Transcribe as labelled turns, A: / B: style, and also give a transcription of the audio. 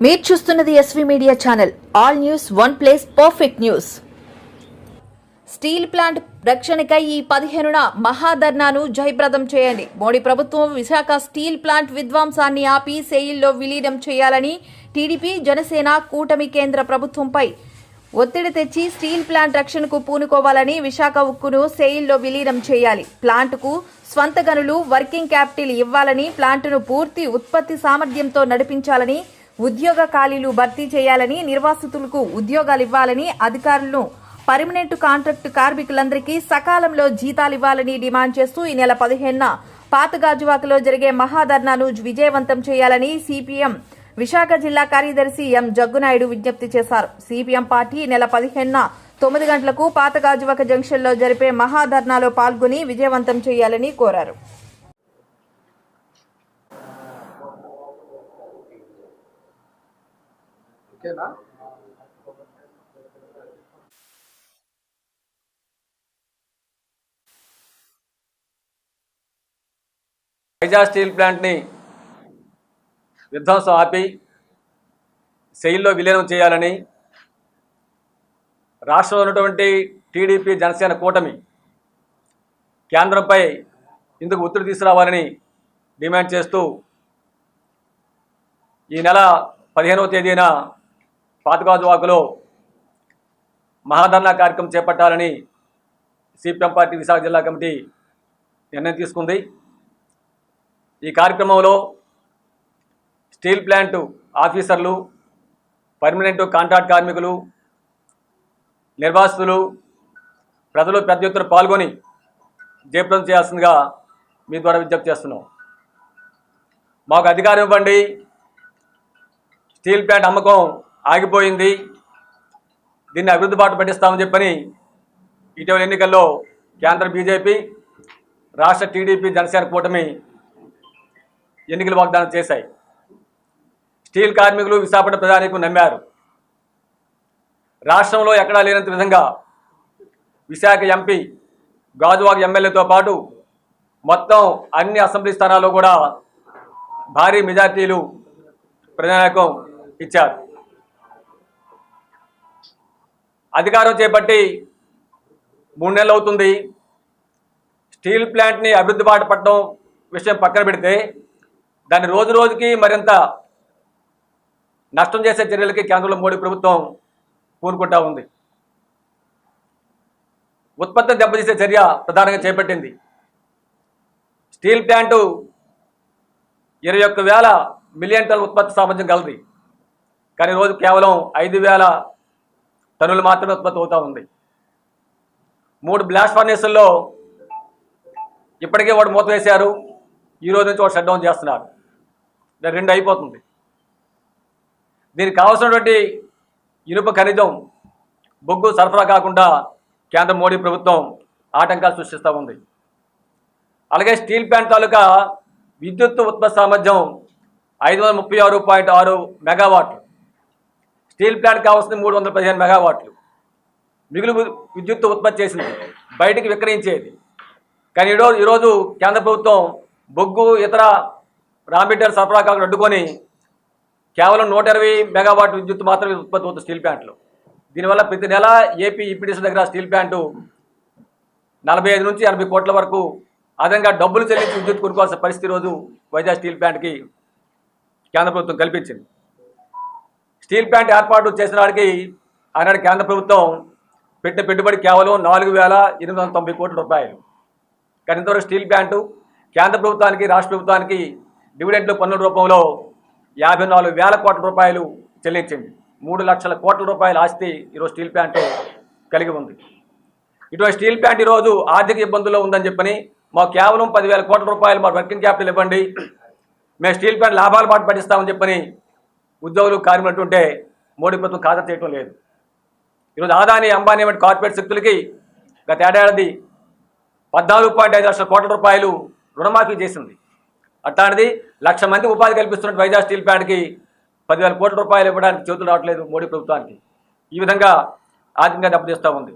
A: మీరు చూస్తున్నది SV media channel. All news one place, perfect news. Steel plant రక్షణకై ఈ 15న మహాధర్నాను జయప్రదం చేయండి. మోడీ ప్రభుత్వం విశాఖ స్టీల్ ప్లాంట్ విధ్వంసాన్ని ఆపి సెయిల్లో విలీనం చేయాలని టీడీపీ, జనసేన కూటమి కేంద్ర ప్రభుత్వంపై ఒత్తిడి తెచ్చి స్టీల్ ప్లాంట్ రక్షణకు పూనుకోవాలని, విశాఖ ఉక్కును సెయిల్లో విలీనం చేయాలి, ప్లాంట్కు స్వంత గనులు, వర్కింగ్ క్యాపిటల్ ఇవ్వాలని, ప్లాంట్ను పూర్తి ఉత్పత్తి సామర్థ్యంతో నడిపించాలని, ఉద్యోగ ఖాళీలు భర్తీ చేయాలని, నిర్వాసితులకు ఉద్యోగాలు ఇవ్వాలని, అధికారులను పర్మనెంట్ కాంట్రాక్టు కార్మికులందరికీ సకాలంలో జీతాలు ఇవ్వాలని డిమాండ్ చేస్తూ ఈ నెల 15న పాతగాజువాకలో జరిగే మహాధర్నాను విజయవంతం చేయాలని సిపిఎం విశాఖ జిల్లా కార్యదర్శి ఎం జగ్గునాయుడు విజ్ఞప్తి చేశారు. సిపిఎం పార్టీ ఈ నెల 15న 9 గంటలకు పాతగాజువాక జంక్షన్లో జరిపే మహాధర్నాలో పాల్గొని విజయవంతం చేయాలని కోరారు.
B: వైజాగ్ స్టీల్ ప్లాంట్ని విధ్వంసం ఆపి సెయిల్లో విలీనం చేయాలని రాష్ట్రంలో ఉన్నటువంటి టీడీపీ, జనసేన కూటమి కేంద్రంపై ఇందుకు ఒత్తిడి తీసుకురావాలని డిమాండ్ చేస్తూ ఈ నెల 15వ తేదీన పాతగాజువాకలో మహాధర్నా కార్యక్రమం చేపట్టాలని సిపిఎం పార్టీ విశాఖ జిల్లా కమిటీ నిర్ణయం తీసుకుంది. ఈ కార్యక్రమంలో స్టీల్ ప్లాంట్ ఆఫీసర్లు, పర్మనెంట్ కాంట్రాక్ట్ కార్మికులు, నిర్వాసితులు, ప్రజలు పెద్ద ఎత్తున పాల్గొని జయప్రదం చేయాల్సిందిగా మీ ద్వారా విజ్ఞప్తి చేస్తున్నాం. మాకు అధికారం ఇవ్వండి, స్టీల్ ప్లాంట్ అమ్మకం ఆగిపోయింది, దీన్ని అభివృద్ధి బాట పట్టిస్తామని చెప్పని ఇటీవల ఎన్నికల్లో కేంద్ర బీజేపీ, రాష్ట్ర టీడీపీ, జనసేన కూటమి ఎన్నికల వాగ్దానం చేశాయి. స్టీల్ కార్మికులు, విశాఖపట్నం ప్రజానీకం నమ్మారు. రాష్ట్రంలో ఎక్కడా లేనంత విధంగా విశాఖ ఎంపీ, గాజువాక ఎమ్మెల్యేతో పాటు మొత్తం అన్ని అసెంబ్లీ స్థానాల్లో కూడా భారీ మెజార్టీలు ప్రజానీకం ఇచ్చారు. అధికారం చేపట్టి 3 నెలలు అవుతుంది. స్టీల్ ప్లాంట్ని అభివృద్ధి బాట పట్టడం విషయం పక్కన పెడితే దాన్ని రోజు రోజుకి మరింత నష్టం చేసే చర్యలకి కేంద్రంలో మోడీ ప్రభుత్వం పూనుకుంటా ఉంది. ఉత్పత్తిని దెబ్బతీసే చర్య ప్రధానంగా చేపట్టింది. స్టీల్ ప్లాంటు 21,000 మిలియన్ టన్నుల ఉత్పత్తి సామర్థ్యం కలది. కానీ రోజు కేవలం 5,000 టన్నులు మాత్రమే ఉత్పత్తి అవుతూ ఉంది. 3 బ్లాస్ట్ ఫర్నేసుల్లో ఇప్పటికే వాడు మూత వేశారు. ఈ రోజు నుంచి వాడు షట్ డౌన్ చేస్తున్నారు. 2 అయిపోతుంది. దీనికి కావాల్సినటువంటి ఇనుప ఖనిజం, బొగ్గు సరఫరా కాకుండా కేంద్ర మోడీ ప్రభుత్వం ఆటంకాలు సృష్టిస్తూ ఉంది. అలాగే స్టీల్ ప్లాంట్ తాలూకా విద్యుత్ ఉత్పత్తి సామర్థ్యం 536.6 మెగావాట్లు. స్టీల్ ప్లాంట్ కావాల్సింది 315 మెగావాట్లు. మిగులు విద్యుత్ ఉత్పత్తి చేసింది, బయటికి విక్రయించేది. కానీ ఈరోజు కేంద్ర ప్రభుత్వం బొగ్గు, ఇతర రా మెటీరియల్ సరఫరా కాకుండా అడ్డుకొని కేవలం 120 మెగావాట్ విద్యుత్ మాత్రమే ఉత్పత్తి అవుతుంది స్టీల్ ప్లాంట్లో. దీనివల్ల ప్రతి నెల ఏపీ ఈపీడీసీ దగ్గర స్టీల్ ప్లాంటు 45 నుంచి 80 కోట్ల వరకు అదనంగా డబ్బులు చెల్లించి విద్యుత్ కొనుక్కోవాల్సిన పరిస్థితి రోజు వైజాగ్ స్టీల్ ప్లాంట్కి కేంద్ర ప్రభుత్వం కల్పించింది. స్టీల్ ప్లాంట్ ఏర్పాటు చేసిన వాడికి ఆనాడు కేంద్ర ప్రభుత్వం పెట్టిన పెట్టుబడి కేవలం 4,890 కోట్ల రూపాయలు. కానీ ఇంతవరకు స్టీల్ ప్లాంటు కేంద్ర ప్రభుత్వానికి, రాష్ట్ర ప్రభుత్వానికి డివిడెంట్లు పన్నుల రూపంలో 54,000 కోట్ల రూపాయలు చెల్లించింది. 3 లక్షల కోట్ల రూపాయల ఆస్తి ఈరోజు స్టీల్ ప్లాంట్ కలిగి ఉంది. ఇటువంటి స్టీల్ ప్లాంట్ ఈరోజు ఆర్థిక ఇబ్బందుల్లో ఉందని చెప్పని మాకు కేవలం 10,000 కోట్ల రూపాయలు మా వర్కింగ్ క్యాపిటల్ ఇవ్వండి, మేము స్టీల్ ప్లాంట్ లాభాల బాట పట్టిస్తామని చెప్పని ఉద్యోగులు, కార్మికులుంటే మోడీ ప్రభుత్వం ఖాతా చేయటం లేదు. ఈరోజు అదానీ, అంబానీ వంటి కార్పొరేట్ శక్తులకి గత ఏడాది 14.5 లక్షల కోట్ల రూపాయలు రుణమాఫీ చేసింది. అట్లాంటిది 1,00,000 మంది ఉపాధి కల్పిస్తున్న వైజాగ్ స్టీల్ ప్లాంట్కి 10,000 కోట్ల రూపాయలు ఇవ్వడానికి చేతులు రావట్లేదు మోడీ ప్రభుత్వానికి. ఈ విధంగా ఆర్థికంగా దెబ్బతీస్తూ ఉంది.